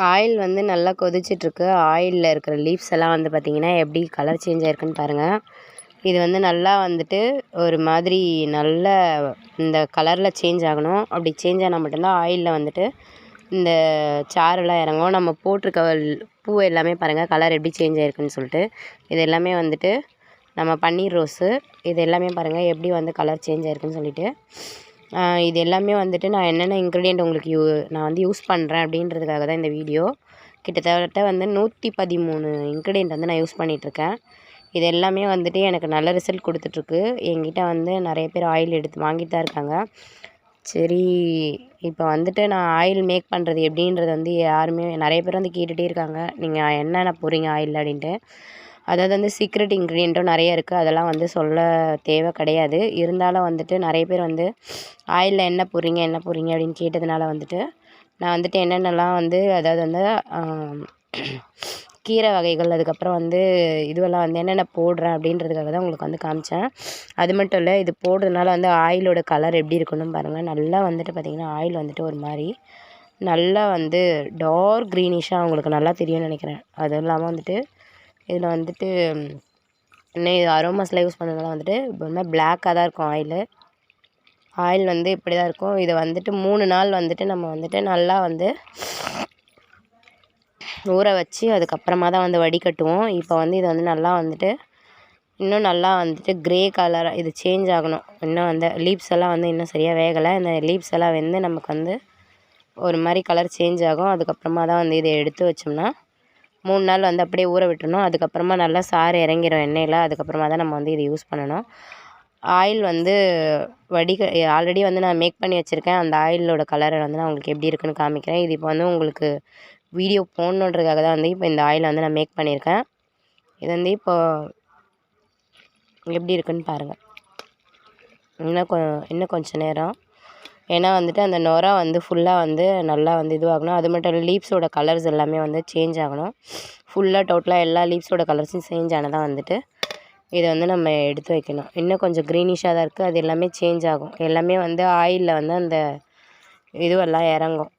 Oil வந்து நல்லா கொதிச்சிட்ருக்கு. ஆயிலில் இருக்கிற லீவ்ஸ் எல்லாம் வந்து பார்த்திங்கன்னா எப்படி கலர் சேஞ்ச் ஆகிருக்குன்னு பாருங்கள். இது வந்து நல்லா வந்துட்டு ஒரு மாதிரி நல்ல இந்த கலரில் சேஞ்ச் ஆகணும். அப்படி சேஞ்ச் ஆனால் மட்டும்தான் ஆயிலில் வந்துட்டு இந்த சாறுலாம் இறங்கும். நம்ம போட்டிருக்க பூ எல்லாமே பாருங்கள் கலர் எப்படி சேஞ்ச் ஆகிருக்குன்னு சொல்லிட்டு. இது எல்லாமே வந்துட்டு நம்ம பன்னீர் ரோஸு. இது எல்லாமே பாருங்கள் எப்படி வந்து கலர் சேஞ்ச் ஆகிருக்குன்னு சொல்லிட்டு. இது எல்லாமே வந்துட்டு நான் என்னென்ன இன்க்ரீடியன்ட் உங்களுக்கு நான் வந்து யூஸ் பண்ணுறேன் அப்படின்றதுக்காக தான் இந்த வீடியோ. கிட்டத்தட்ட வந்து 113 இன்க்ரீடியன்ட் வந்து நான் யூஸ் பண்ணிகிட்ருக்கேன். இது எல்லாமே வந்துட்டு எனக்கு நல்ல ரிசல்ட் கொடுத்துட்ருக்கு. என்கிட்ட வந்து நிறைய பேர் ஆயில் எடுத்து வாங்கிட்டு தான் இருக்காங்க. சரி, இப்போ வந்துட்டு நான் ஆயில் மேக் பண்ணுறது எப்படின்றது வந்து யாருமே நிறைய பேர் வந்து கேட்டுகிட்டே இருக்காங்க, நீங்கள் என்னென்ன போடுறீங்க ஆயிலில் அப்படின்ட்டு. அதாவது வந்து சீக்ரெட் இன்க்ரீடியண்ட்டும் நிறைய இருக்குது. அதெல்லாம் வந்து சொல்ல தேவை கிடையாது. இருந்தாலும் வந்துட்டு நிறைய பேர் வந்து ஆயிலில் என்ன போடுறீங்க அப்படின்னு கேட்டதுனால வந்துட்டு நான் வந்துட்டு என்னென்னலாம் வந்து அதாவது வந்து கீரை வகைகள், அதுக்கப்புறம் வந்து இதுவெல்லாம் வந்து என்னென்ன போடுறேன் அப்படின்றதுக்காக தான் உங்களுக்கு வந்து காமிச்சேன். அது மட்டும் இல்லை, இது போடுறதுனால வந்து ஆயிலோட கலர் எப்படி இருக்குன்னு பாருங்கள். நல்லா வந்துட்டு பார்த்திங்கன்னா ஆயில் வந்துட்டு ஒரு மாதிரி நல்லா வந்து டார்க் க்ரீனிஷாக உங்களுக்கு நல்லா தெரியும்னு நினைக்கிறேன். அதுவும் இல்லாமல் வந்துட்டு இதில் வந்துட்டு இன்னும் இது அரோமாஸ்லாம் யூஸ் பண்ணதுனால வந்துட்டு இப்போ ஒரு மாதிரி பிளாக்காக தான் இருக்கும் ஆயில் வந்து இப்படி தான் இருக்கும். இதை வந்துட்டு 3 நாள் வந்துட்டு நம்ம வந்துட்டு நல்லா வந்து ஊற வச்சு அதுக்கப்புறமா தான் வந்து வடிகட்டுவோம். இப்போ வந்து இதை வந்து நல்லா வந்துட்டு இன்னும் நல்லா வந்துட்டு க்ரே கலராக இது சேஞ்ச் ஆகணும். இன்னும் அந்த லீவ்ஸ் எல்லாம் வந்து இன்னும் சரியாக வேகலை. இந்த லீவ்ஸ் எல்லாம் வந்து நமக்கு வந்து ஒரு மாதிரி கலர் சேஞ்ச் ஆகும். அதுக்கப்புறமா தான் வந்து இதை எடுத்து வச்சோம்னா 3 நாள் வந்து அப்படியே ஊற விட்டுறணும். அதுக்கப்புறமா நல்லா சாறு இறங்கிடும் எண்ணெயில். அதுக்கப்புறமா தான் நம்ம வந்து இதை யூஸ் பண்ணணும். ஆயில் வந்து ஆல்ரெடி வந்து நான் மேக் பண்ணி வச்சுருக்கேன். அந்த ஆயிலோட கலரை வந்து நான் உங்களுக்கு எப்படி இருக்குன்னு காமிக்கிறேன். இது இப்போ வந்து உங்களுக்கு வீடியோ போடணுன்றதுக்காக தான் வந்து இப்போ இந்த ஆயிலை வந்து நான் மேக் பண்ணியிருக்கேன். இது வந்து இப்போ எப்படி இருக்குன்னு பாருங்கள். இன்னும் கொஞ்சம் நேரம், ஏன்னா வந்துட்டு அந்த நுரை வந்து ஃபுல்லாக வந்து நல்லா வந்து இதுவாகணும். அது மட்டும் இல்லை, லீவ்ஸோட கலர்ஸ் எல்லாமே வந்து சேஞ்ச் ஆகணும். ஃபுல்லாக டோட்டலாக எல்லா லீவ்ஸோட கலர்ஸும் சேஞ்ச் ஆனதான் வந்துட்டு இதை வந்து நம்ம எடுத்து வைக்கணும். இன்னும் கொஞ்சம் க்ரீனிஷாக தான் இருக்குது. அது எல்லாமே சேஞ்ச் ஆகும். எல்லாமே வந்து ஆயிலில் வந்து அந்த இதுவெல்லாம் இறங்கும்.